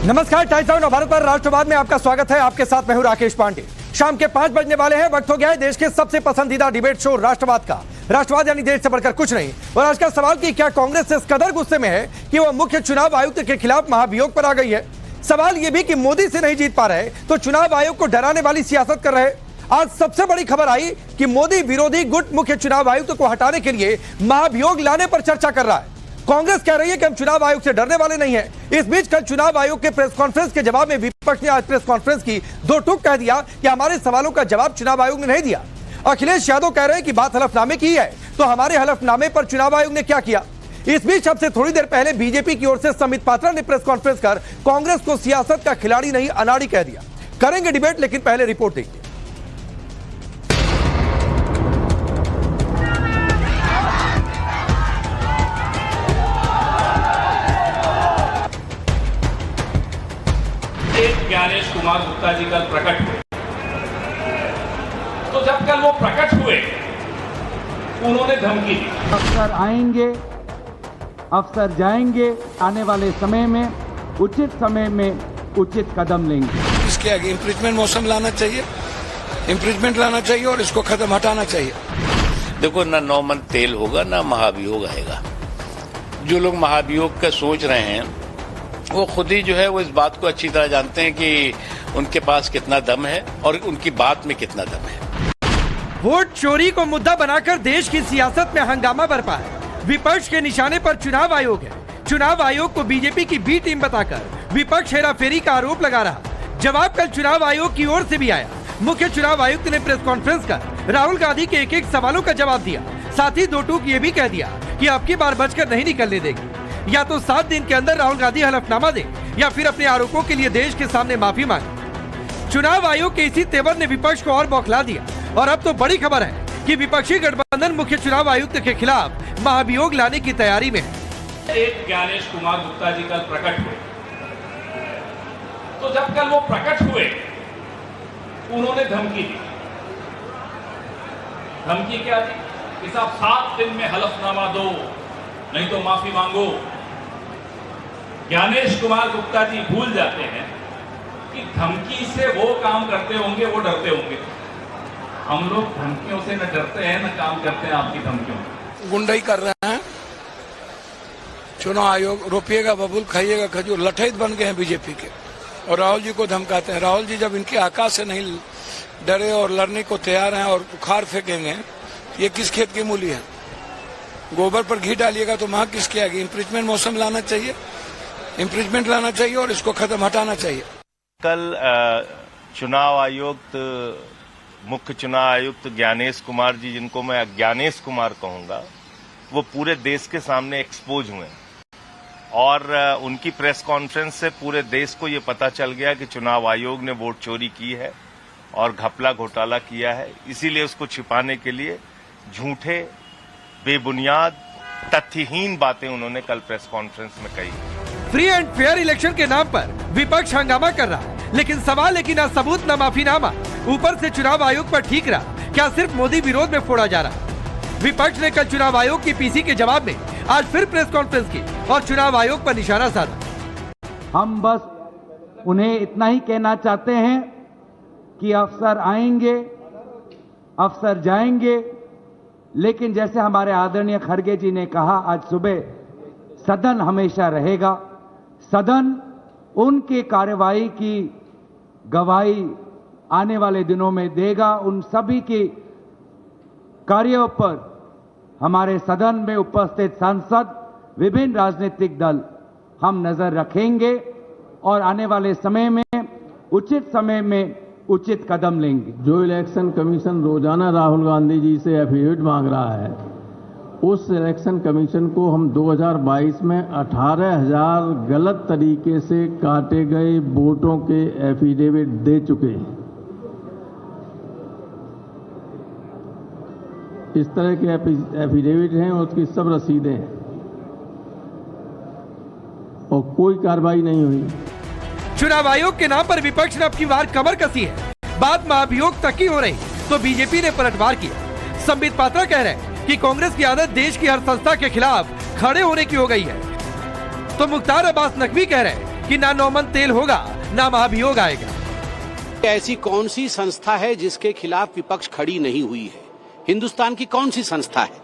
नमस्कार, times of Bharat पर राष्ट्रवाद में आपका स्वागत है। आपके साथ मैं हूं राकेश पांडे। शाम के 5 बजने वाले हैं। वक्त हो गया है देश के सबसे पसंदीदा डिबेट शो राष्ट्रवाद का। राष्ट्रवाद यानी देश से बढ़कर कुछ नहीं। और आज का सवाल कि क्या कांग्रेस इस कदर गुस्से में है कि वह मुख्य चुनाव आयुक्त के खिलाफ महाभियोग पर आ गई है। सवाल यह भी कि मोदी से नहीं जीत पा रहे तो चुनाव आयोग को डराने वाली सियासत कर रहे। आज सबसे बड़ी खबर आई कि मोदी विरोधी गुट मुख्य चुनाव आयुक्त को हटाने के लिए महाभियोग लाने पर चर्चा कर रहा है। कांग्रेस कह रही है कि हम चुनाव आयोग से डरने वाले नहीं हैं। इस बीच कल चुनाव आयोग के प्रेस कॉन्फ्रेंस के जवाब में विपक्ष ने आज प्रेस कॉन्फ्रेंस की दो टूक कह दिया कि हमारे सवालों का जवाब चुनाव आयोग ने नहीं दिया। अखिलेश यादव कह रहे हैं कि बात हलफनामे की है, तो हमारे हलफनामे पर चुनाव आयोग ने क्या किया। इस बीच अब से थोड़ी देर पहले बीजेपी की ओर से संबित पात्रा ने प्रेस कॉन्फ्रेंस कर कांग्रेस को सियासत का खिलाड़ी नहीं अनाड़ी कह दिया। करेंगे डिबेट, लेकिन पहले रिपोर्ट देखिए। ज्ञानेश कुमार गुप्ता जी कल प्रकट हुए, तो जब कल वो प्रकट हुए उन्होंने धमकी दी, अफसर आएंगे, अफसर जाएंगे, आने वाले समय में उचित समय में उचित कदम लेंगे। इसके आगे इम्पीचमेंट मौसम लाना चाहिए, इम्पीचमेंट लाना चाहिए और इसको खत्म हटाना चाहिए। देखो, ना 9 मन तेल होगा ना महाभियोग आएगा। जो लोग महाभियोग का सोच रहे हैं वो खुद ही जो है वो इस बात को अच्छी तरह जानते हैं कि उनके पास कितना दम है और उनकी बात में कितना दम है। वोट चोरी को मुद्दा बनाकर देश की सियासत में हंगामा बरपा है। विपक्ष के निशाने पर चुनाव आयोग है। चुनाव आयोग को बीजेपी की बी टीम बताकर विपक्ष हेराफेरी का आरोप लगा रहा। जवाब कल चुनाव आयोग की ओर से भी आया। मुख्य चुनाव आयुक्त ने प्रेस कॉन्फ्रेंस कर राहुल गांधी के एक सवालों का जवाब दिया। साथ ही दो टूक ये भी कह दिया कि अब की बार बचकर नहीं निकलने देगी। या तो 7 दिन के अंदर राहुल गांधी हलफनामा दे या फिर अपने आरोपों के लिए देश के सामने माफी मांगे। चुनाव आयोग के इसी तेवर ने विपक्ष को और बौखला दिया। और अब तो बड़ी खबर है कि विपक्षी गठबंधन मुख्य चुनाव आयुक्त के खिलाफ महाभियोग लाने की तैयारी में है। एक ज्ञानेश कुमार गुप्ता जी कल प्रकट हुए, तो जब कल वो प्रकट हुए उन्होंने धमकी दी। धमकी क्या दी कि साहब 7 दिन में हलफनामा दो, नहीं तो माफी मांगो। ज्ञानेश कुमार गुप्ता जी भूल जाते हैं कि धमकी से वो काम करते होंगे, वो डरते होंगे। हम लोग धमकियों से न डरते हैं न काम करते हैं आपकी धमकियों में। गुंडाई कर रहे हैं। चुनाव आयोग रोपिएगा बबूल खाइएगा खजूर, लठैत बन गए हैं बीजेपी के और राहुल जी को धमकाते हैं। राहुल जी जब इनके आकाश से नहीं डरे और लड़ने को तैयार हैं और उखाड़ फेंकेंगे, ये किस खेत की मूली है। गोबर पर घी डालिएगा तो वहां किसके आगे इम्पीचमेंट मौसम लाना चाहिए, इम्पीचमेंट लाना चाहिए और इसको खत्म हटाना चाहिए। कल चुनाव आयुक्त, मुख्य चुनाव आयुक्त ज्ञानेश कुमार जी, जिनको मैं ज्ञानेश कुमार कहूंगा, वो पूरे देश के सामने एक्सपोज हुए और उनकी प्रेस कॉन्फ्रेंस से पूरे देश को ये पता चल गया कि चुनाव आयोग ने वोट चोरी की है और घपला घोटाला किया है। इसीलिए उसको छिपाने के लिए झूठे, बेबुनियाद, तथ्यहीन बातें उन्होंने कल प्रेस कॉन्फ्रेंस में कही। फ्री एंड फेयर इलेक्शन के नाम पर विपक्ष हंगामा कर रहा है, लेकिन सवाल है कि ना सबूत ना माफीनामा, ऊपर से चुनाव आयोग पर ठीक रहा। क्या सिर्फ मोदी विरोध में फोड़ा जा रहा? विपक्ष ने कल चुनाव आयोग की पीसी के जवाब में आज फिर प्रेस कॉन्फ्रेंस की और चुनाव आयोग पर निशाना साधा। हम बस उन्हें इतना ही कहना चाहते हैं कि अफसर आएंगे, अफसर जाएंगे, लेकिन जैसे हमारे आदरणीय खड़गे जी ने कहा आज सुबह, सदन हमेशा रहेगा। सदन उनकी कार्रवाई की गवाही आने वाले दिनों में देगा। उन सभी की कार्यों पर हमारे सदन में उपस्थित सांसद, विभिन्न राजनीतिक दल हम नजर रखेंगे और आने वाले समय में उचित समय में उचित कदम लेंगे। जो इलेक्शन कमीशन रोजाना राहुल गांधी जी से एफिडेविट मांग रहा है, उस इलेक्शन कमीशन को हम 2022 में 18,000 गलत तरीके से काटे गए वोटों के एफिडेविट दे चुके हैं। इस तरह के एफिडेविट हैं, उसकी सब रसीदें हैं और कोई कार्रवाई नहीं हुई। चुनाव आयोग के नाम पर विपक्ष ने अब की बार कमर कसी है। बात महाभियोग तक की हो रही तो बीजेपी ने पलटवार किया। संबित पात्रा कह रहे हैं कि कांग्रेस की आदत देश की हर संस्था के खिलाफ खड़े होने की हो गई है, तो मुख्तार अब्बास नकवी कह रहे हैं कि ना नौमन तेल होगा ना महाभियोग आएगा। ऐसी कौन सी संस्था है जिसके खिलाफ विपक्ष खड़ी नहीं हुई है? हिंदुस्तान की कौन सी संस्था है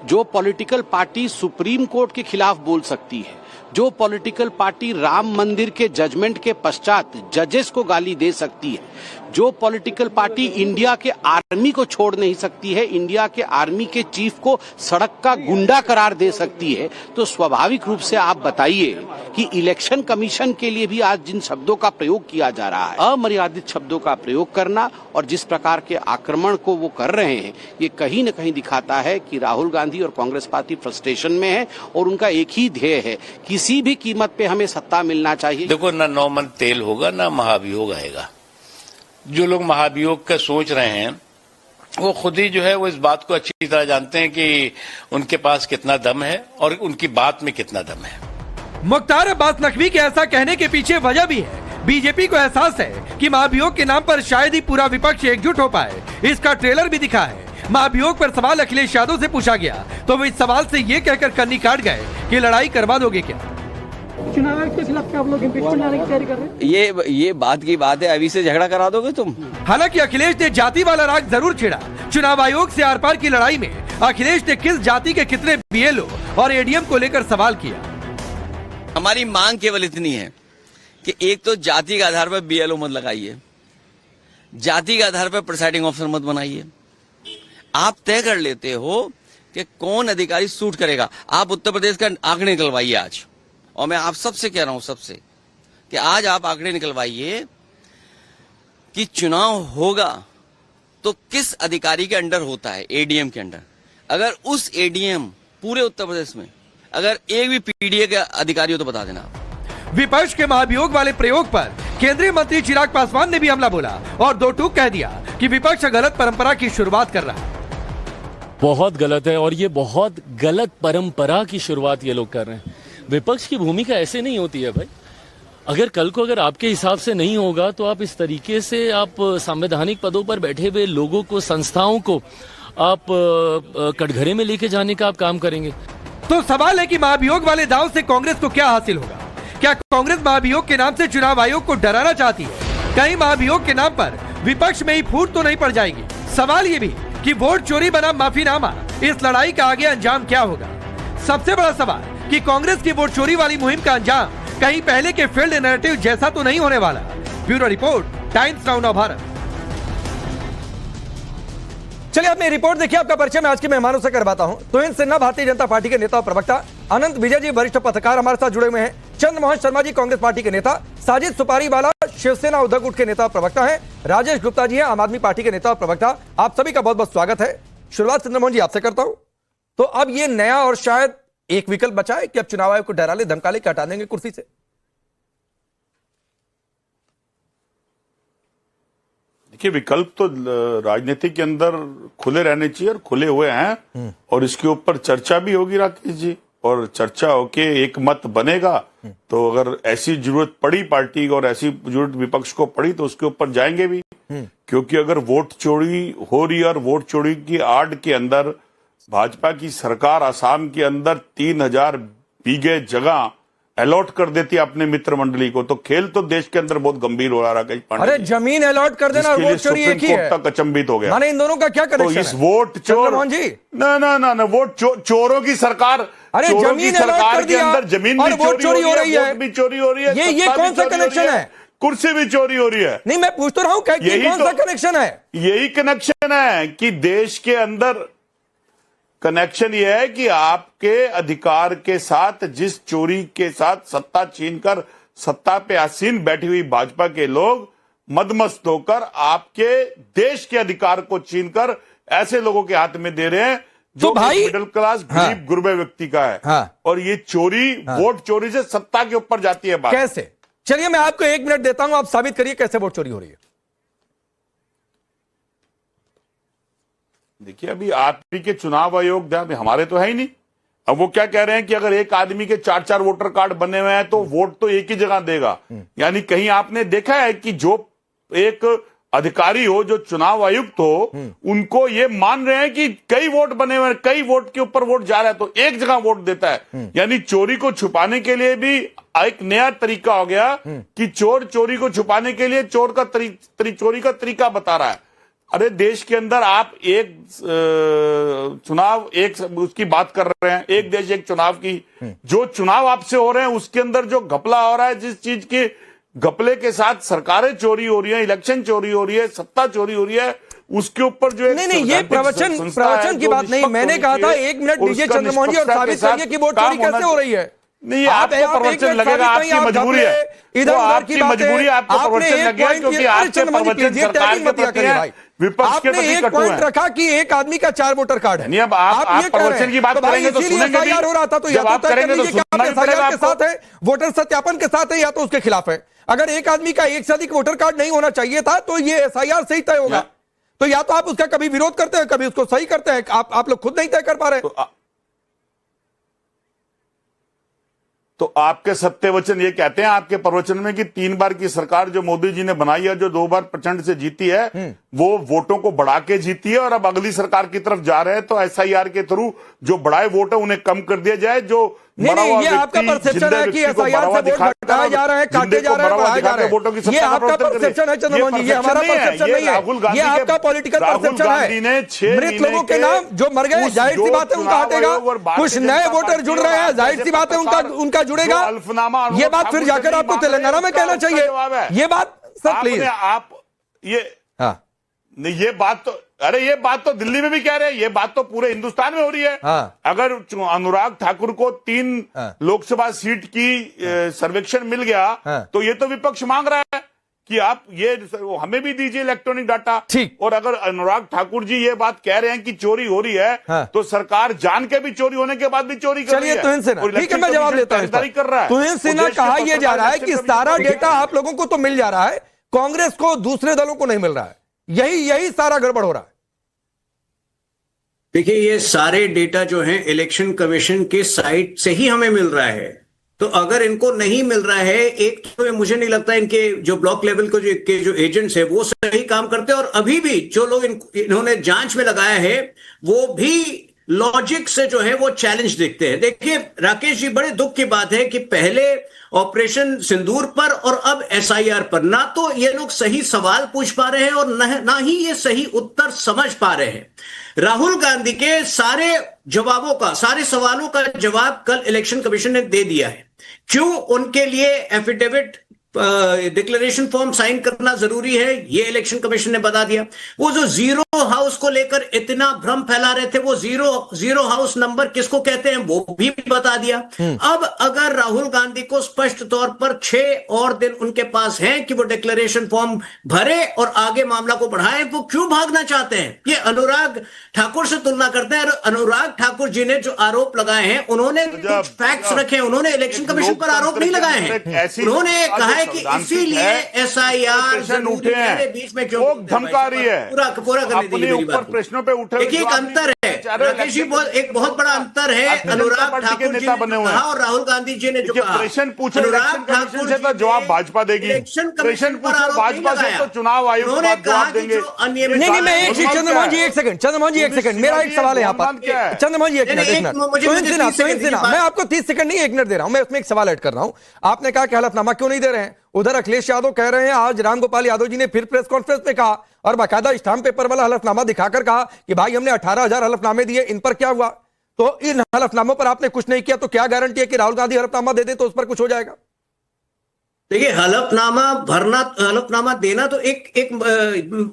जो पॉलिटिकल पार्टी सुप्रीम कोर्ट के खिलाफ बोल सकती है, जो पॉलिटिकल पार्टी राम मंदिर के जजमेंट के पश्चात जजेस को गाली दे सकती है, जो पॉलिटिकल पार्टी इंडिया के आर्मी को छोड़ नहीं सकती है, इंडिया के आर्मी के चीफ को सड़क का गुंडा करार दे सकती है, तो स्वाभाविक रूप से आप बताइए कि इलेक्शन कमीशन के लिए भी आज जिन शब्दों का प्रयोग किया जा रहा है, अमर्यादित शब्दों का प्रयोग करना और जिस प्रकार के आक्रमण को वो कर रहे हैं, ये कहीं न कहीं दिखाता है कि राहुल गांधी और कांग्रेस पार्टी फ्रस्ट्रेशन में है और उनका एक ही ध्येय है, किसी भी कीमत पे हमें सत्ता मिलना चाहिए। देखो, ना नौमन तेल होगा ना महाभियोग आएगा। जो लोग महाभियोग का सोच रहे हैं वो खुद ही जो है वो इस बात को अच्छी तरह जानते हैं कि उनके पास कितना दम है और उनकी बात में कितना दम है। मुख्तार अब्बास नकवी के ऐसा कहने के पीछे वजह भी है। बीजेपी को एहसास है कि महाभियोग के नाम पर शायद ही पूरा विपक्ष एकजुट हो पाए। इसका ट्रेलर भी दिखा है। महाभियोग पर सवाल अखिलेश यादव से पूछा गया तो वो इस सवाल से ये कहकर कन्नी काट गए कि लड़ाई करवा दोगे क्या? चुनाव आयोग के खिलाफ क्या आप लोग इम्पीचमेंट लाने की तैयारी कर रहे हैं? ये बात की बात है, अभी से झगड़ा करा दोगे तुम? हालांकि अखिलेश ने जाति वाला राग जरूर छेड़ा। चुनाव आयोग से आर पार की लड़ाई में अखिलेश ने किस जाति के कितने बीएलओ और एडीएम को लेकर सवाल किया। हमारी मांग केवल इतनी है कि एक तो जाति के आधार पर बीएलओ मत लगाइए, जाति के आधार पर प्रिसाइडिंग ऑफिसर मत बनाइए। आप तय कर लेते हो कि कौन अधिकारी सूट करेगा। आप उत्तर प्रदेश का आंकड़े निकलवाइए आज, और मैं आप सबसे कह रहा हूं सबसे कि आज आप आंकड़े निकलवाइए कि चुनाव होगा तो किस अधिकारी के अंडर होता है, एडीएम के अंडर। अगर उस एडीएम पूरे उत्तर प्रदेश में अगर एक भी पीडीए का अधिकारी हो तो बता देना। विपक्ष के महाभियोग वाले प्रयोग पर केंद्रीय मंत्री चिराग पासवान ने भी हमला बोला और दो टूक कह दिया कि विपक्ष गलत परंपरा की शुरुआत कर रहा है। बहुत गलत है और ये बहुत गलत परंपरा की शुरुआत ये लोग कर रहे हैं। विपक्ष की भूमिका ऐसे नहीं होती है भाई। अगर कल को अगर आपके हिसाब से नहीं होगा तो आप इस तरीके से आप संवैधानिक पदों पर बैठे हुए लोगों को, संस्थाओं को आप कटघरे में लेके जाने का आप काम करेंगे। तो सवाल है कि महाभियोग वाले दांव से कांग्रेस को क्या हासिल होगा? क्या कांग्रेस महाभियोग के नाम से चुनाव आयोग को डराना चाहती है? कहीं महाभियोग के नाम पर विपक्ष में ही फूट तो नहीं पड़ जाएगी? सवाल ये भी कि वोट चोरी बना माफीनामा, इस लड़ाई का आगे अंजाम क्या होगा? सबसे बड़ा सवाल कि कांग्रेस की वोट चोरी वाली मुहिम का अंजाम कहीं पहले के फील्ड नैरेटिव जैसा तो नहीं होने वाला। ब्यूरो रिपोर्ट, टाइम्स नाउ नव भारत। चलिए अपनी रिपोर्ट देखिए। आपका परिचय मैं आज के मेहमानों से करवाता हूं। तुहिन सिन्हा भारतीय जनता पार्टी के नेता और प्रवक्ता, अनंत विजय जी वरिष्ठ पत्रकार हमारे साथ जुड़े हुए हैं, चंद्रमोहन शर्मा जी कांग्रेस पार्टी के नेता, साजिद सुपारीवाला शिवसेना उद्धव गुट के नेता और प्रवक्ता है, राजेश गुप्ता जी हैं आम आदमी पार्टी के नेता और प्रवक्ता। आप सभी का बहुत बहुत स्वागत है। शुरुआत चंद्रमोहन जी आपसे करता हूं। तो अब ये नया और शायद एक विकल्प बचा है कि अब चुनाव आयोग को डरा ले, धमका ले, हटा देंगे कुर्सी से। देखिए, विकल्प तो राजनीति के अंदर खुले रहने चाहिए और खुले हुए हैं, और इसके ऊपर चर्चा भी होगी राकेश जी, और चर्चा होके एक मत बनेगा। तो अगर ऐसी जरूरत पड़ी पार्टी और ऐसी जरूरत विपक्ष को पड़ी तो उसके ऊपर जाएंगे भी, क्योंकि अगर वोट चोरी हो रही है और वोट चोरी की आड़ के अंदर भाजपा की सरकार असम के अंदर 3000 बीघे जगह अलॉट कर देती है अपने मित्र मंडली को, तो खेल तो देश के अंदर बहुत गंभीर हो रहा है। अरे जमीन अलॉट कर देना और वोट चोरी एक ही है। तक अचंभित हो गया। माने इन दोनों का क्या कनेक्शन है? तो इस वोट चोर जी ना वोट चोरों की सरकार, अरे जमीन सरकार के अंदर जमीन और वोट चोरी हो रही है, वोट भी चोरी हो रही है। ये कौन सा कनेक्शन है? कुर्सी भी चोरी हो रही है। नहीं, मैं पूछ तो रहा हूँ कौन सा कनेक्शन है? यही कनेक्शन है कि देश के अंदर कनेक्शन यह है कि आपके अधिकार के साथ जिस चोरी के साथ सत्ता छीनकर सत्ता पे आसीन बैठी हुई भाजपा के लोग मदमस्त होकर आपके देश के अधिकार को छीनकर ऐसे लोगों के हाथ में दे रहे हैं जो तो भाई मिडिल क्लास गरीब गुरबे व्यक्ति का है। और ये चोरी, वोट चोरी से सत्ता के ऊपर जाती है बात। कैसे? चलिए मैं आपको 1 मिनट देता हूं, आप साबित करिए कैसे वोट चोरी हो रही है। देखिए, अभी आप के चुनाव आयोग हमारे तो है ही नहीं। अब वो क्या कह रहे हैं कि अगर एक आदमी के 4-4 वोटर कार्ड बने हुए हैं तो वोट तो एक ही जगह देगा। यानी कहीं आपने देखा है कि जो एक अधिकारी हो, जो चुनाव आयुक्त हो, उनको ये मान रहे हैं कि कई वोट बने हुए हैं, कई वोट के ऊपर वोट जा रहा है तो एक जगह वोट देता है। यानी चोरी को छुपाने के लिए भी एक नया तरीका हो गया कि चोर चोरी को छुपाने के लिए चोर का चोरी का तरीका बता रहा है। अरे देश के अंदर आप एक चुनाव एक उसकी बात कर रहे हैं, एक देश एक चुनाव की। जो चुनाव आपसे हो रहे हैं उसके अंदर जो घपला हो रहा है, जिस चीज के घपले के साथ सरकारें चोरी हो रही है, इलेक्शन चोरी हो रही है, सत्ता चोरी हो रही है, उसके ऊपर जो नहीं, ये प्रवचन की बात नहीं। मैंने कहा था 1 मिनट दीजिए चंद्रमोहन जी और साबित करिए कि वोट चोरी कैसे हो रही है। नहीं, आपको प्रवचन लगेगा, आपकी मजबूरी है, इधर उधर की मजबूरी, आपको प्रवचन लगेगा क्योंकि आपके प्रवचन सरकार के प्रति है, विपक्ष के प्रति एक कटु पॉइंट है। रखा कि एक आदमी का 4 वोटर कार्ड है। नहीं, अब आप प्रवचन की बात करेंगे तो सुनेंगे भी। हो रहा था तो या तो तय कर लीजिए कि आप एसआईआर के साथ है, वोटर सत्यापन के साथ है, या तो उसके खिलाफ है। अगर एक आदमी का एक से अधिक वोटर कार्ड नहीं होना चाहिए था तो ये एसआईआर से ही तय होगा। तो या तो आप उसका कभी विरोध करते हैं, कभी उसको सही करते हैं। आप लोग खुद नहीं तय कर पा रहे। तो आपके सत्य वचन ये कहते हैं आपके प्रवचन में कि 3 बार की सरकार जो मोदी जी ने बनाई है, जो 2 बार प्रचंड से जीती है, वो वोटों को बढ़ा के जीती है और अब अगली सरकार की तरफ जा रहे हैं तो एसआईआर के थ्रू जो बढ़ाए वोट है उन्हें कम कर दिया जाए। जो नहीं, ये आपका परसेप्शन है कि एसआईआर से वोट घटाए जा रहे हैं, काटे जा रहे हैं, बढ़ाए जा रहे हैं। ये आपका परसेप्शन है चंद्रमोहन जी, ये हमारा परसेप्शन नहीं है। ये आपका पॉलिटिकल परसेप्शन है। मृत लोगों के नाम जो मर गए, जाहिर सी बात है उनका हटेगा। कुछ नए वोटर जुड़ रहे हैं, जाहिर सी बात है उनका जुड़ेगा। ये बात फिर जाकर आपको तेलंगाना में कहना चाहिए। ये बात सर प्लीज आप नहीं, ये बात तो अरे ये बात तो दिल्ली में भी कह रहे हैं, ये बात तो पूरे हिंदुस्तान में हो रही है। अगर अनुराग ठाकुर को 3 लोकसभा सीट की सर्वेक्षण मिल गया तो ये तो विपक्ष मांग रहा है कि आप ये हमें भी दीजिए इलेक्ट्रॉनिक डाटा। ठीक। और अगर अनुराग ठाकुर जी ये बात कह रहे हैं कि चोरी हो रही है तो सरकार जान के भी चोरी होने के बाद भी चोरी कर रही है। तुहिन सिन्हा, ठीक है मैं जवाब देता हूं। तुहिन सिन्हा कहा यह जा रहा है कि सारा डेटा आप लोगों को तो मिल जा रहा है, कांग्रेस को दूसरे दलों को नहीं मिल रहा है। यही सारा गड़बड़ हो रहा है। देखिए, ये सारे डेटा जो हैं इलेक्शन कमीशन के साइट से ही हमें मिल रहा है। तो अगर इनको नहीं मिल रहा है, एक तो मुझे नहीं लगता इनके जो ब्लॉक लेवल को जो एजेंट्स है वो सही काम करते हैं, और अभी भी जो लोग इन्होंने जांच में लगाया है वो भी लॉजिक से जो है वो चैलेंज देखते हैं। देखिए राकेश जी, बड़े दुख की बात है कि पहले ऑपरेशन सिंदूर पर और अब एसआईआर पर ना तो ये लोग सही सवाल पूछ पा रहे हैं और ना ही ये सही उत्तर समझ पा रहे हैं। राहुल गांधी के सारे सवालों का जवाब कल इलेक्शन कमीशन ने दे दिया है। क्यों उनके लिए एफिडेविट डिक्लेरेशन फॉर्म साइन करना जरूरी है, ये इलेक्शन कमीशन ने बता दिया। वो जो जीरो हाउस को लेकर इतना भ्रम फैला रहे थे, वो जीरो हाउस नंबर किसको कहते हैं वो भी बता दिया। अब अगर राहुल गांधी को स्पष्ट तौर पर 6 और दिन उनके पास हैं कि वो डिक्लेरेशन फॉर्म भरे और आगे मामला को बढ़ाएं, वो क्यों भागना चाहते हैं? ये अनुराग ठाकुर से तुलना करते हैं। अनुराग ठाकुर जी ने जो आरोप लगाए हैं उन्होंने कुछ फैक्ट्स रखे हैं, उन्होंने इलेक्शन कमीशन पर आरोप नहीं लगाए हैं। उन्होंने कहा है कि इसीलिए एसआईआर उठे हैं, बीच में क्यों धमका रही है, पूरा करने दीजिए मेरी बात। प्रश्नों पे उठे। देखिए एक अंतर है राकेश जी, एक बहुत बड़ा अंतर है अनुराग ठाकुर जी ने कहा और राहुल गांधी जी ने जो कहा। प्रश्न पूछे अनुराग ठाकुर से तो जवाब भाजपा देगी, प्रश्न पूछो भाजपा से तो चुनाव आयोग जवाब देंगे। नहीं, मैं एक चंद्रमोहन जी एक सेकंड, मेरा एक सवाल है यहाँ पर। चंद्रमोहन जी एक मिनट, तुहिन सिन्हा, मैं आपको 30 सेकंड नहीं 1 मिनट दे रहा हूं। मैं उसमें एक सवाल ऐड कर रहा हूं। आपने कहा कि हलफनामा क्यों नहीं दे रहे हैं, उधर अखिलेश यादव कह रहे हैं, आज रामगोपाल यादव जी ने फिर प्रेस कॉन्फ्रेंस में कहा और बाकायदा स्टाम्प पेपर वाला हलफनामा दिखाकर कहा कि भाई हमने 18,000 हलफनामे दिए, इन पर क्या हुआ? तो इन हलफनामों पर आपने कुछ नहीं किया तो क्या गारंटी है कि राहुल गांधी हलफनामा दे दे तो उस पर कुछ हो जाएगा? देखिए हलफनामा देना तो एक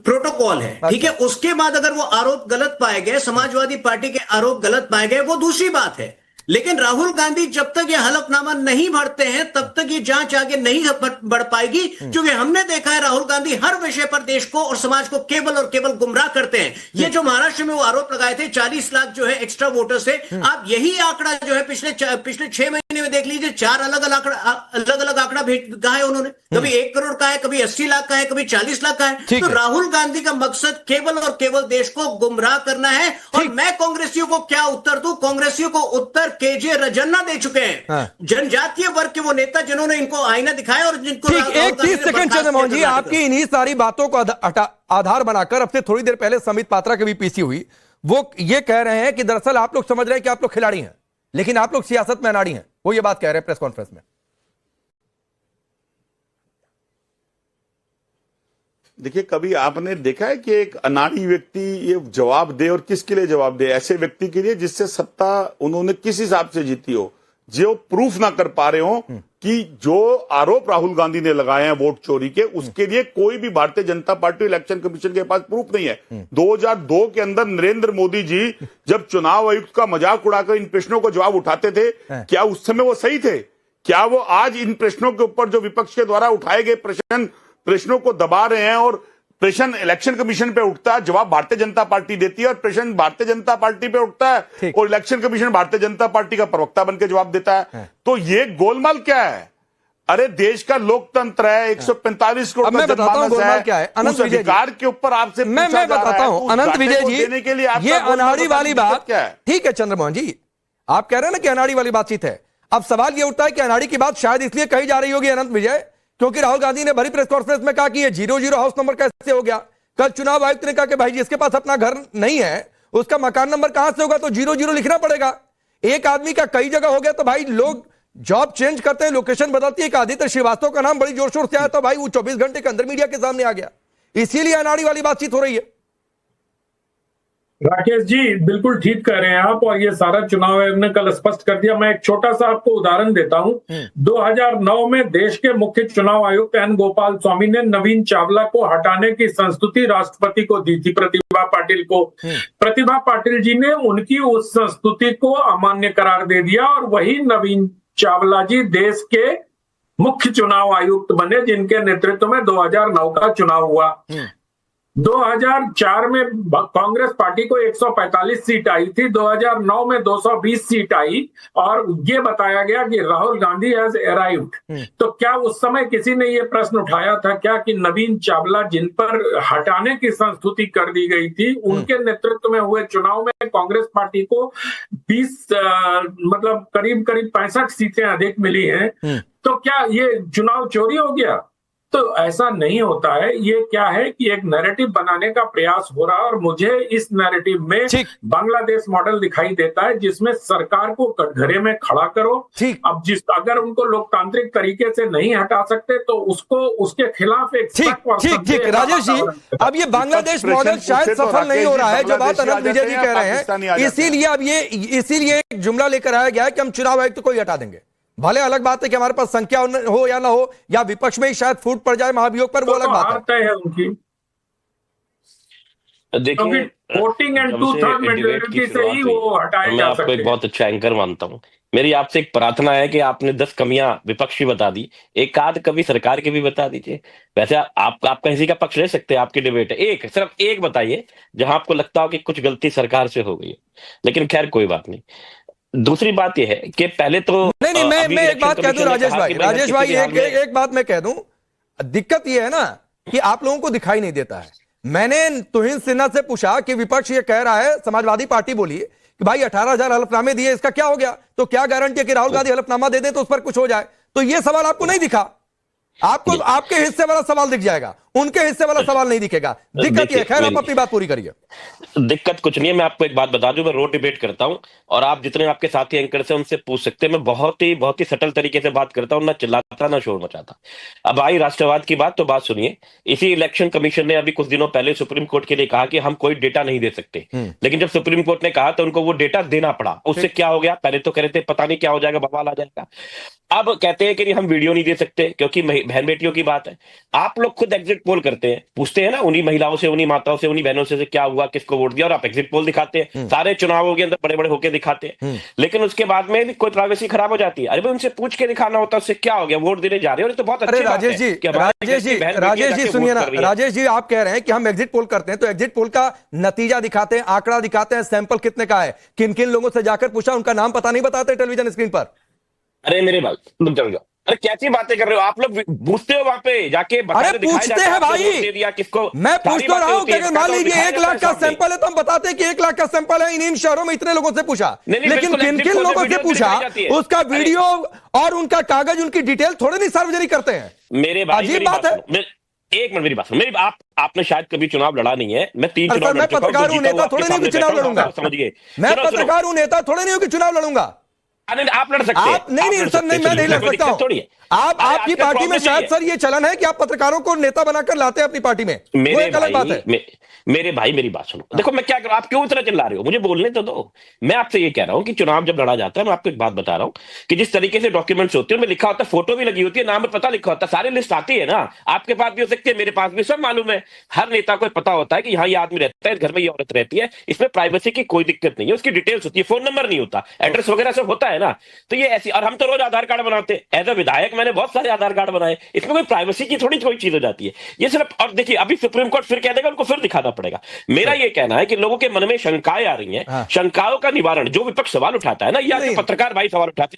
प्रोटोकॉल है, ठीक है। उसके बाद अगर वो आरोप गलत पाए गए, समाजवादी पार्टी के आरोप गलत पाए गए, वो दूसरी बात है। लेकिन राहुल गांधी जब तक ये हलफनामा नहीं भरते हैं तब तक ये जांच आगे नहीं बढ़ पाएगी, क्योंकि हमने देखा है राहुल गांधी हर विषय पर देश को और समाज को केवल और केवल गुमराह करते हैं। ये जो महाराष्ट्र में वो आरोप लगाए थे 40 लाख जो है एक्स्ट्रा वोटर्स से, आप यही आंकड़ा जो है पिछले 6 महीने महीने में देख लीजिए 4 अलग अलग आंकड़ा कहा है उन्होंने। कभी 1 करोड़ का है, कभी 80 लाख का है, कभी 40 लाख का है। तो राहुल गांधी का मकसद केवल और केवल देश को गुमराह करना है। और मैं कांग्रेसियों को क्या उत्तर दूं? कांग्रेसियों को उत्तर केजे रजन्ना दे चुके हैं, जनजातीय वर्ग के वो नेता जिन्होंने इनको आईना दिखाया और जिनको 30 सेकंड चंद्रमोहन जी, आपकी इन्हीं सारी बातों को आधार बनाकर अब से थोड़ी देर पहले समित पात्रा की भी पीसी हुई, वो ये कह रहे हैं कि दरअसल आप लोग समझ रहे हैं कि आप लोग खिलाड़ी हैं, लेकिन आप लोग सियासत में अनाड़ी हैं। वो ये बात कह रहे हैं प्रेस कॉन्फ्रेंस में। देखिए, कभी आपने देखा है कि एक अनाड़ी व्यक्ति ये जवाब दे, और किसके लिए जवाब दे? ऐसे व्यक्ति के लिए जिससे सत्ता उन्होंने किस हिसाब से जीती हो, जो प्रूफ ना कर पा रहे हो कि जो आरोप राहुल गांधी ने लगाए हैं वोट चोरी के, उसके लिए कोई भी Bharatiya Janata party election commission के पास प्रूफ नहीं है। 2002 के अंदर नरेंद्र मोदी जी जब चुनाव आयुक्त का मजाक उड़ाकर इन प्रश्नों को जवाब उठाते थे, क्या उस समय वो सही थे? क्या वो आज इन प्रश्नों के ऊपर जो विपक्ष के द्वारा उठाए गए प्रश्नों को दबा रहे हैं, और प्रश्न इलेक्शन कमीशन पे उठता है, जवाब भारतीय जनता पार्टी देती है, और प्रश्न भारतीय जनता पार्टी पे उठता है और election commission Bharatiya Janata party का प्रवक्ता बनकर जवाब देता है? तो ये गोलमाल क्या है? अरे देश का लोकतंत्र है, 145 करोड़ मैं बताता हूं गोलमाल क्या है। अनंत विजय अधिकार के ऊपर आपसे मैं बताता हूं अनंत विजय जी, देने के लिए ये अनाड़ी वाली बात क्या है? ठीक है चंद्रमोहन जी, आप कह रहे हैं ना कि अनाड़ी वाली बातचीत है। अब सवाल ये उठता है कि अनाड़ी की बात शायद इसलिए कही जा रही होगी अनंत विजय, क्योंकि राहुल गांधी ने भरी प्रेस कॉन्फ्रेंस में कहा कि ये 00 हाउस नंबर कैसे हो गया। कल चुनाव आयुक्त ने कहा कि भाई जिसके पास अपना घर नहीं है उसका मकान नंबर कहां से होगा, तो 00 लिखना पड़ेगा। एक आदमी का कई जगह हो गया तो भाई लोग जॉब चेंज करते हैं, लोकेशन बदलती है। आदित्य श्रीवास्तव का नाम बड़ी जोर शोर से आया तो भाई वो 24 घंटे के अंदर मीडिया के सामने आ गया। इसीलिए अनाड़ी वाली बातचीत हो रही है। राकेश जी बिल्कुल ठीक कह रहे हैं आप, और ये सारा चुनाव आयोग ने कल स्पष्ट कर दिया। मैं एक छोटा सा आपको उदाहरण देता हूं। 2009 में देश के मुख्य चुनाव आयुक्त एन गोपाल स्वामी ने नवीन चावला को हटाने की संस्तुति राष्ट्रपति को दी थी, प्रतिभा पाटिल को। प्रतिभा पाटिल जी ने उनकी उस संस्तुति को अमान्य करार दे दिया, और वही नवीन चावला जी देश के मुख्य चुनाव आयुक्त बने, जिनके नेतृत्व में 2009 का चुनाव हुआ। 2004 में कांग्रेस पार्टी को 145 सीट आई थी, 2009 में 220 सीट आई, और ये बताया गया कि राहुल गांधी हैज अराइव्ड। तो क्या उस समय किसी ने ये प्रश्न उठाया था क्या कि नवीन चावला, जिन पर हटाने की संस्तुति कर दी गई थी, उनके नेतृत्व में हुए चुनाव में कांग्रेस पार्टी को 20 मतलब करीब 65 सीटें अधिक मिली हैं, तो क्या ये चुनाव चोरी हो गया? तो ऐसा नहीं होता है। ये क्या है कि एक नैरेटिव बनाने का प्रयास हो रहा है, और मुझे इस नैरेटिव में बांग्लादेश मॉडल दिखाई देता है, जिसमें सरकार को कटघरे में खड़ा करो। अब अगर उनको लोकतांत्रिक तरीके से नहीं हटा सकते तो उसको उसके खिलाफ एक ठीक राजेश जी, अब ये बांग्लादेश मॉडल शायद सफल नहीं हो रहा है, जो बात अनंत विजय जी कह रहे हैं। इसीलिए अब इसीलिए एक जुमला लेकर आया गया है कि हम चुनाव आयुक्त को ही हटा देंगे। भले अलग बात है कि हमारे पास संख्या हो या ना हो, या विपक्ष में ही शायद फूट पड़ जाए महाभियोग पर, वो अलग बात है उनकी। देखिए, वोटिंग एंड 2/3 मेजॉरिटी से ही वो हटाए मैं जा आपको सकते एक हैं। बहुत अच्छा एंकर मानता हूं। मेरी आपसे एक प्रार्थना है कि आपने 10 कमियां विपक्ष की बता दी, एक आध कमी सरकार की भी बता दीजिए। वैसे आप किसी का पक्ष ले सकते हैं, आपकी डिबेट है। सिर्फ एक बताइए जहां आपको लगता हो कि कुछ गलती सरकार से हो गई है, लेकिन खैर कोई बात नहीं। दूसरी बात यह है कि पहले तो नहीं मैं एक बात कह दूं राजेश भाई, एक बात मैं कह दूं। दिक्कत यह है ना कि आप लोगों को दिखाई नहीं देता है। मैंने तुहिन सिन्हा से पूछा कि विपक्ष ये कह रहा है, समाजवादी पार्टी बोली कि भाई 18,000 हलफनामे दिए, इसका क्या हो गया? तो क्या गारंटी है कि राहुल गांधी हलफनामा दे दे तो उस पर कुछ हो जाए? तो ये सवाल आपको नहीं दिखा। आपको आपके हिस्से वाला सवाल दिख जाएगा, उनके हिस्से वाला सवाल नहीं दिखेगा। दिक्कत ये, खैर आप अपनी बात पूरी करिए। दिक्कत कुछ नहीं है। मैं आपको एक बात बता दूं, मैं रोड डिबेट करता हूं, और आप जितने आपके साथी एंकर से उनसे पूछ सकते हैं। मैं बहुत ही सटल तरीके से बात करता हूं, ना चिल्लाता ना शोर मचाता। अब आई राष्ट्रवाद की बात, तो बात सुनिए। इसी इलेक्शन कमीशन ने अभी कुछ दिनों पहले सुप्रीम कोर्ट के लिए कहा कि हम कोई डेटा नहीं दे सकते, लेकिन जब सुप्रीम कोर्ट ने कहा तो उनको वो डेटा देना पड़ा। उससे क्या हो गया? पहले तो कह रहे थे पता नहीं क्या हो जाएगा, बवाल आ जाएगा। अब कहते हैं कि हम वीडियो नहीं दे सकते क्योंकि बहन बेटियों की बात है। आप लोग खुद एग्जिट पोल करते हैं, पूछते हैं ना उन्हीं महिलाओं से, उन्हीं माताओं से, उन्हीं बहनों से क्या हुआ, किसको वोट दिया, और आप एग्जिट पोल दिखाते हैं। सारे चुनावों के अंदर बड़े बड़े होकर दिखाते हैं, लेकिन उसके बाद में भी कोई प्राइवेसी खराब हो जाती है। अरे भाई उनसे पूछ के दिखाना होता है, उससे क्या हो गया? वोट देने जा रहे हो, तो बहुत अच्छी बात है। राजेश जी सुनिए ना, राजेश जी आप कह रहे हैं कि हम एग्जिट पोल करते हैं, तो एग्जिट पोल का नतीजा दिखाते हैं, आंकड़ा दिखाते हैं, सैंपल कितने का है, किन किन लोगों से जाकर पूछा, उनका नाम पता नहीं बताते टेलीविजन स्क्रीन पर। अरे मेरे भाई रुक जाओ, अरे कैसी बातें कर रहे हो आप लोग? पूछते हो वहां पे जाके? अरे पूछते हैं भाई, दे दिया किसको? मैं पूछ तो रहा हूं कि अगर मान लीजिए 1 लाख का सैंपल है तो हम बताते हैं कि 1 लाख का सैंपल है, इन शहरों में इतने लोगों से पूछा, लेकिन किन किन लोगों से पूछा उसका वीडियो और उनका कागज, उनकी डिटेल थोड़े नहीं सार्वजनिक करते हैं। मेरे भाई अजीब बात है। एक मिनट मेरी बात सुनो, आपने शायद कभी चुनाव लड़ा नहीं है, मैं 3 चुनाव मैं पत्रकार हूं, नेता थोड़े नहीं कि चुनाव लड़ूंगा। समझिए, मैं पत्रकार हूं, नेता थोड़े नहीं हो कि चुनाव लड़ूंगा। आप लड़ सकते हैं। आप नहीं सर, नहीं मैं नहीं लड़ सकता हूं। आप आपकी पार्टी में शायद सर ये चलन है कि आप पत्रकारों को नेता बनाकर लाते हैं अपनी पार्टी में, वो एक अलग बात है। मेरे भाई मेरी बात सुनो, देखो मैं क्या करूं, आप क्यों इतना चिल्ला रहे हो? मुझे बोलने तो दो। मैं आपसे ये कह रहा हूं कि चुनाव जब लड़ा जाता है, मैं आपको एक बात बता रहा हूं कि जिस तरीके से डॉक्यूमेंट्स होते हैं उनमें लिखा होता है, फोटो भी लगी होती है, नाम पता लिखा होता है, सारी लिस्ट आती है ना, आपके पास भी हो सकती है, मेरे पास भी, सब मालूम है। हर नेता को पता होता है कि यहाँ ये आदमी रहता है, घर में ये औरत रहती है, इसमें प्राइवेसी की कोई दिक्कत नहीं है, उसकी डिटेल्स होती है, फोन नंबर नहीं होता, एड्रेस वगैरह सब होता है ना। तो ये ऐसी, और हम तो रोज आधार कार्ड बनाते हैं, एज अ विधायक मैंने बहुत सारे आधार कार्ड बनाए, इसमें कोई प्राइवेसी की थोड़ी कोई चीज हो जाती है ये सिर्फ। और देखिए अभी सुप्रीम कोर्ट फिर कह देगा, उनको फिर दिखाना पड़ेगा। मेरा ये कहना है कि लोगों के मन में शंकाएं आ रही हैं, शंकाओं का निवारण, जो विपक्ष सवाल उठाता है ना, या जो पत्रकार भाई सवाल उठाते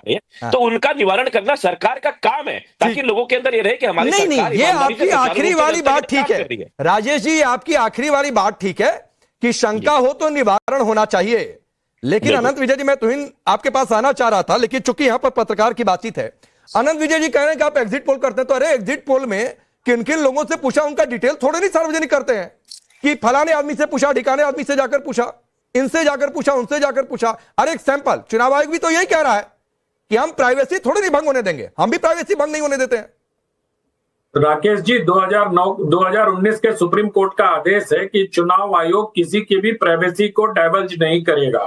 हैं, तो उनका निवारण करना सरकार का काम है, ताकि लोगों के अंदर ये रहे कि हमारी सरकार। ये आपकी आखिरी वाली बात ठीक है राजेश जी, आपकी आखिरी वाली बात ठीक है कि शंका हो तो निवारण होना चाहिए, लेकिन अनंत विजय जी मैं तुहिन आपके पास आना चाह रहा था, लेकिन चूंकि यहां पर पत्रकार की बातचीत है, अनंत विजय जी कह रहे हैं कि आप एग्जिट पोल करते हैं, तो अरे एग्जिट पोल में किन किन लोगों से पूछा, उनका डिटेल थोड़े नहीं सार्वजनिक करते हैं कि फलाने आदमी से पूछा, ढिकाने आदमी से जाकर पूछा, इनसे जाकर पूछा, उनसे जाकर पूछा। अरे एक सैंपल, चुनाव आयोग भी तो यही कह रहा है कि हम प्राइवेसी थोड़ी नहीं भंग होने देंगे, हम भी प्राइवेसी भंग नहीं होने देते हैं। राकेश जी, 2019 के सुप्रीम कोर्ट का आदेश है कि चुनाव आयोग किसी की भी प्राइवेसी को डाइवर्ज नहीं करेगा,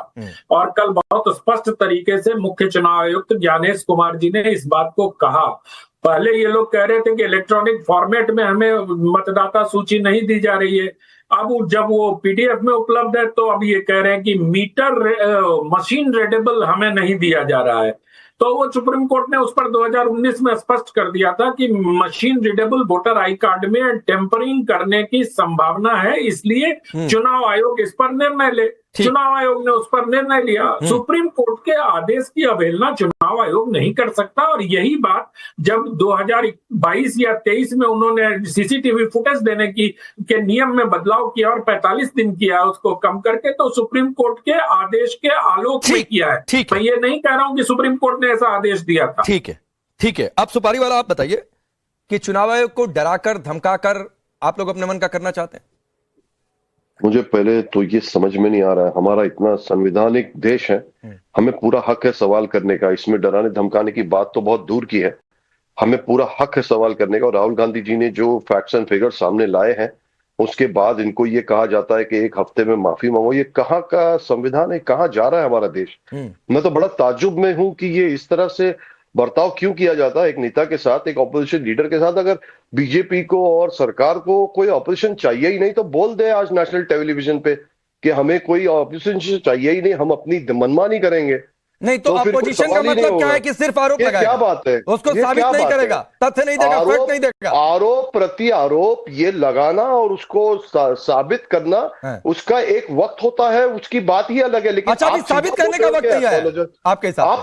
और कल बहुत स्पष्ट तरीके से मुख्य चुनाव आयुक्त ज्ञानेश कुमार जी ने इस बात को कहा। पहले ये लोग कह रहे थे कि इलेक्ट्रॉनिक फॉर्मेट में हमें मतदाता सूची नहीं दी जा रही है, अब जब वो पीडीएफ में उपलब्ध है तो अब ये कह रहे हैं कि मशीन रीडेबल हमें नहीं दिया जा रहा है। तो वो सुप्रीम कोर्ट ने उस पर 2019 में स्पष्ट कर दिया था कि machine readable voter I card में टेम्परिंग करने की संभावना है, इसलिए चुनाव आयोग इस पर निर्णय ले। चुनाव आयोग ने उस पर निर्णय लिया। सुप्रीम कोर्ट के आदेश की अवहेलना चुनाव आयोग नहीं कर सकता, और यही बात जब 2022 या 23 में उन्होंने सीसीटीवी फुटेज देने के नियम में बदलाव किया और 45 दिन किया उसको कम करके, तो सुप्रीम कोर्ट के आदेश के आलोक में किया है। मैं ये नहीं कह रहा हूं कि सुप्रीम कोर्ट ने ऐसा आदेश दिया था। ठीक है। अब सुपारी वाला आप बताइए कि चुनाव आयोग को डराकर धमकाकर आप लोग अपने मन का करना चाहते हैं? मुझे पहले तो ये समझ में नहीं आ रहा है, हमारा इतना संवैधानिक देश है, हमें पूरा हक है सवाल करने का, इसमें डराने धमकाने की बात तो बहुत दूर की है, हमें पूरा हक है सवाल करने का। और राहुल गांधी जी ने जो फैक्ट्स एंड फिगर सामने लाए हैं, उसके बाद इनको ये कहा जाता है कि 1 हफ्ते में माफी मांगो, ये कहाँ का संविधान है, कहाँ जा रहा है हमारा देश? मैं तो बड़ा ताज्जुब में हूं कि ये इस तरह से बर्ताव क्यों किया जाता है एक नेता के साथ, एक ऑपोजिशन लीडर के साथ। अगर बीजेपी को और सरकार को कोई ऑपोजिशन चाहिए ही नहीं तो बोल दे आज नेशनल टेलीविजन पे कि हमें कोई ऑपोजिशन चाहिए ही नहीं, हम अपनी मनमानी करेंगे। नहीं तो अपोजिशन का मतलब क्या है कि सिर्फ आरोप लगाएगा? क्या बात है? उसको साबित नहीं करेगा, तथ्य नहीं देगा, फैक्ट नहीं देगा। आरोप प्रति आरोप ये लगाना और उसको साबित करना, उसका एक वक्त होता है, उसकी बात ही अलग है। लेकिन अच्छा, अभी साबित करने का वक्त नहीं है आपके साथ?